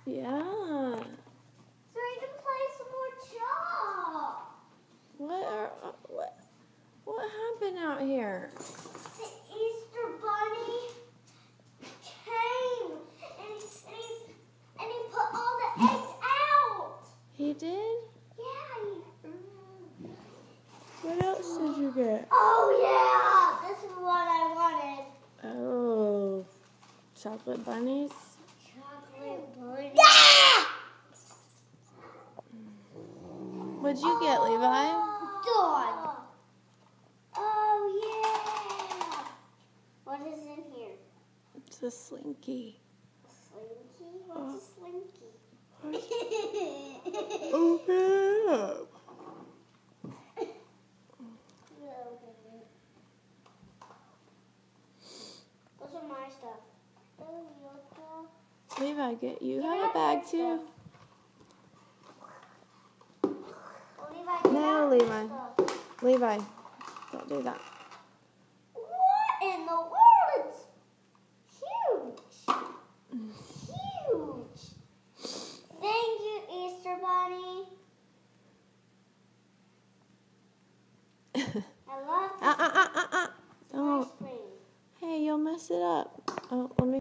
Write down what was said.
Yeah. So we can play some more chalk. What happened out here? The Easter Bunny came and he put all the eggs out. He did? Yeah. What else did you get? Oh yeah, this is what I wanted. Oh, chocolate bunnies? Chocolate bunny. Yeah! What'd you get, Levi? Dog. Oh yeah. What is in here? It's a slinky. Slinky? What's a slinky? Open it up. Those are my stuff. Oh, your stuff. Levi, you have a bag too? No, Levi. Levi, don't do that. What in the world? It's huge. Huge. Thank you, Easter Bunny. I love this. Don't. Nice ring. Hey, you'll mess it up. Oh.